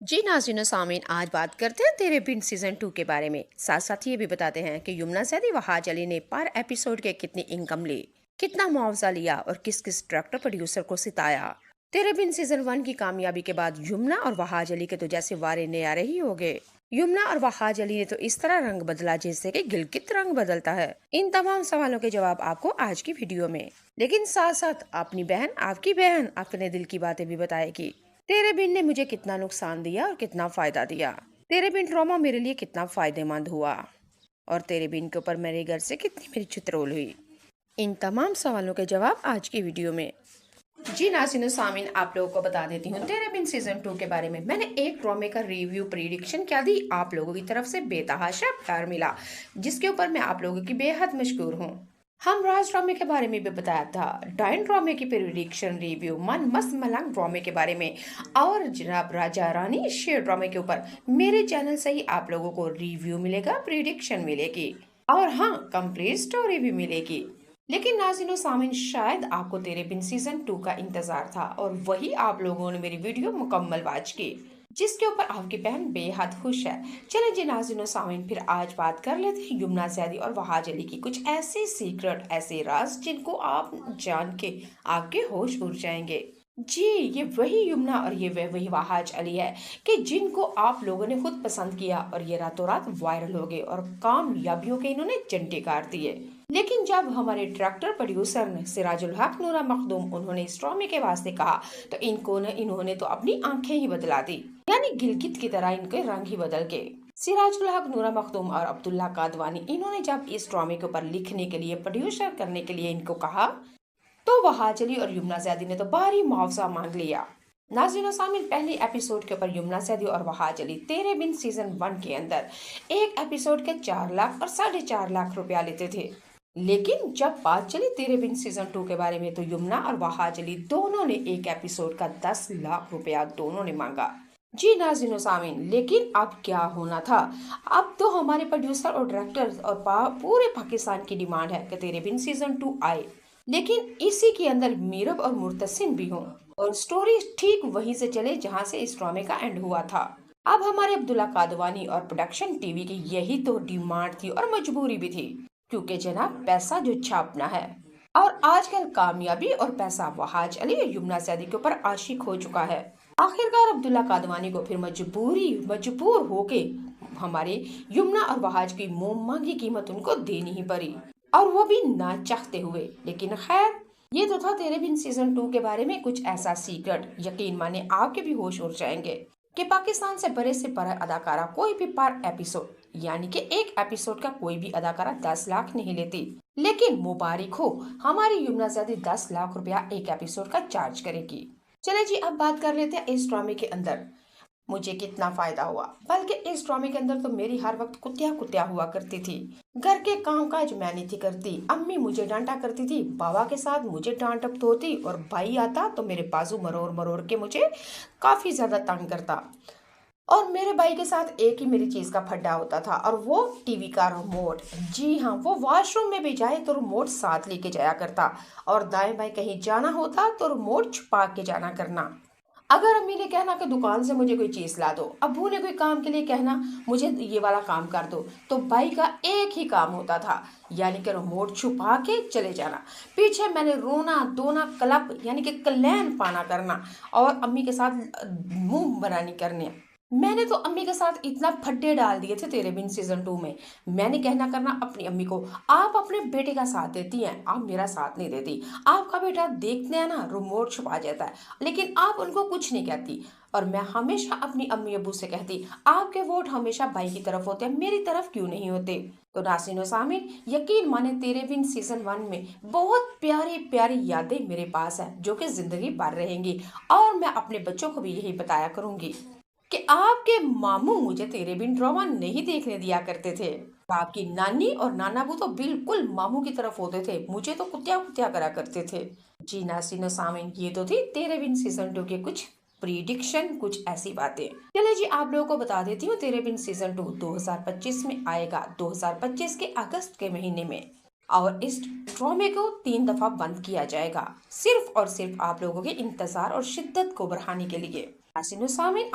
जी नाज़रीन सामीन, आज बात करते हैं तेरे बिन सीजन 2 के बारे में। साथ साथ ये भी बताते हैं कि यमुना सैदी व हाज अली ने पर एपिसोड के कितनी इनकम ली, कितना मुआवजा लिया और किस किस डायरेक्टर प्रोड्यूसर को सिताया। तेरे बिन सीजन 1 की कामयाबी के बाद यमुना और वहाज अली के तो जैसे वारे न्यारे ही हो गए। यमुना और वहाज अली ने तो इस तरह रंग बदला जैसे कि गिलगित रंग बदलता है। इन तमाम सवालों के जवाब आपको आज की वीडियो में, लेकिन साथ साथ अपनी बहन आपकी बहन अपने दिल की बातें भी बताएगी। तेरे बिन ने मुझे कितना नुकसान दिया और कितना फायदा दिया। तेरे बिन ड्रामा मेरे लिए कितना फायदेमंद हुआ और तेरे बिन के ऊपर मेरे घर से कितनी मेरी चित्रोल हुई। इन तमाम सवालों के जवाब आज की वीडियो में। जी नाज़रीन सामीन, आप लोगों को बता देती हूँ तेरे बिन सीजन 2 के बारे में। मैंने एक ड्रामे का रिव्यू प्रिडिक्शन क्या दी, आप लोगों की तरफ से बेतहाशा प्यार मिला, जिसके ऊपर मैं आप लोगों की बेहद मशकूर हूँ। हम राज ड्रामे के बारे में भी बताया था, डायन ड्रामे की प्रिडिक्शन रिव्यू, मन मस्त मलंग ड्रामे के बारे में, और जनाब राजा रानी शेर ड्रामे के ऊपर मेरे चैनल से ही आप लोगों को रिव्यू मिलेगा, प्रिडिक्शन मिलेगी और हाँ, कंप्लीट स्टोरी भी मिलेगी। लेकिन नाज़रीन सामीन, शायद आपको तेरे बिन सीजन 2 का इंतजार था और वही आप लोगों ने मेरी वीडियो मुकम्मल वॉच की, जिसके ऊपर आपकी बहन बेहद खुश है। चले जी नाज़रीन सामीन, फिर आज बात कर लेते हैं यमुना सैदी और वहाज अली की कुछ ऐसे सीक्रेट, ऐसे राज जिनको आप जान के आपके होश उड़ जाएंगे। जी, ये वही यमुना और ये वही वहाज अली है कि जिनको आप लोगों ने खुद पसंद किया और ये रातों रात वायरल हो गए और कामयाबियों के इन्होंने चंटे काट दिए। लेकिन जब हमारे डायरेक्टर प्रोड्यूसर ने सिराजुल हक नूरा मखदूम उन्होंने इस ड्रामे के वास्ते कहा, तो इन्होंने तो अपनी आंखें ही बदला दी, यानी गिलगित की तरह इनके रंग ही बदल गए। सिराजुल हक नूरा मखदूम और अब्दुल्ला कादवानी इन्होंने जब इस ड्रामे के ऊपर लिखने के लिए, प्रोड्यूसर करने के लिए इनको कहा, तो वहाज अली और यमुना सैदी ने तो भारी मुआवजा मांग लिया। नाज़रीन सामीन, पहले एपिसोड के ऊपर यमुना सैदी और वहाज अली तेरे बिन सीजन 1 के अंदर एक एपिसोड के 4 लाख और 4.5 लाख रुपया लेते थे। लेकिन जब बात चली तेरे बिन सीजन 2 के बारे में, तो यमुना और वहाज अली दोनों ने एक एपिसोड का 10 लाख रुपया दोनों ने मांगा। जी नाज़रीन सामीन, लेकिन अब क्या होना था, अब तो हमारे प्रोड्यूसर और डायरेक्टर और पूरे पाकिस्तान की डिमांड है कि तेरे बिन सीजन 2 आए, लेकिन इसी के अंदर मीरब और मुर्तसिम भी हों और स्टोरी ठीक वहीं से चले जहां से इस ड्रामे का एंड हुआ था। अब हमारे अब्दुल्ला कादवानी और प्रोडक्शन टीवी की यही तो डिमांड थी और मजबूरी भी थी, क्योंकि जनाब पैसा जो छापना है और आजकल कामयाबी और पैसा वहाज अली और यमुना सैदी के ऊपर आशिक हो चुका है। आखिरकार अब्दुल्ला कादवानी को फिर मजबूर होके हमारे यमुना और वहाज की मुंह मांगी कीमत उनको देनी ही पड़ी, और वो भी ना चाहते हुए। लेकिन खैर, ये तो था तेरे बिन सीजन 2 के बारे में कुछ ऐसा सीक्रेट, यकीन माने आपके भी होश उड़ जाएंगे कि पाकिस्तान से बड़े अदाकारा कोई भी पर एपिसोड, यानी कि एक एपिसोड का कोई भी अदाकारा 10 लाख नहीं लेती। लेकिन मुबारक हो, हमारी यमुना सैदी 10 लाख रुपया एक एपिसोड का चार्ज करेगी। चले जी, अब बात कर लेते हैं इस ड्रामे के अंदर मुझे कितना फायदा हुआ। बल्कि इस ड्रामे के अंदर तो मेरी हर वक्त कुतिया कुतिया हुआ करती थी। घर के काम काज मैं नहीं थी करती, अम्मी मुझे डांटा करती थी, बाबा के साथ मुझे डांट अब होती और भाई आता तो मेरे बाजू मरोड़ मरोड़ के मुझे काफी ज्यादा तंग करता। और मेरे भाई के साथ एक ही मेरी चीज का फड्डा होता था, और वो टीवी का रिमोट। जी हाँ, वो वॉशरूम में भी जाए तो रिमोट साथ लेके जाया करता, और दाएं बाएं कहीं जाना होता तो रिमोट छुपा के जाना करना। अगर अम्मी ने कहना कि दुकान से मुझे कोई चीज ला दो, अब्बू ने कोई काम के लिए कहना मुझे ये वाला काम कर दो, तो भाई का एक ही काम होता था, यानी कि रिमोट छुपा के चले जाना। पीछे मैंने रोना धोना क्लब यानी कि कलैन पाना करना और अम्मी के साथ मुंह बनानी करने। मैंने तो अम्मी के साथ इतना फड्डे डाल दिए थे तेरे बिन सीजन 2 में। मैंने कहना करना अपनी अम्मी को, आप अपने बेटे का साथ देती हैं, आप मेरा साथ नहीं देती। आपका बेटा देखते हैं ना रिमोट छुपा जाता है, लेकिन आप उनको कुछ नहीं कहती। और मैं हमेशा अपनी अम्मी अब्बू से कहती, आपके वोट हमेशा भाई की तरफ होते हैं, मेरी तरफ क्यों नहीं होते। तो नाज़रीन सामीन, यकीन माने तेरे बिन सीजन 1 में बहुत प्यारी प्यारी यादें मेरे पास है, जो कि जिंदगी भर रहेंगी, और मैं अपने बच्चों को भी यही बताया करूंगी कि आपके मामू मुझे तेरे बिन ड्रामा नहीं देखने दिया करते थे। आपकी नानी और नानाबू तो बिल्कुल मामू की तरफ होते थे, मुझे तो कुत्या कुत्या करा करते थे। जी नाज़रीन सामीन, ये तो थी तेरे बिन सीजन 2 के कुछ प्रिडिक्शन, कुछ ऐसी बातें। चलिए जी, आप लोगों को बता देती हूँ तेरे बिन सीजन 2 2025 में आएगा, 2025 के अगस्त के महीने में, और इस ड्रामे को 3 दफा बंद किया जाएगा, सिर्फ और सिर्फ आप लोगों के इंतजार और शिद्दत को बढ़ाने के लिए। नाज़रीन सामीन,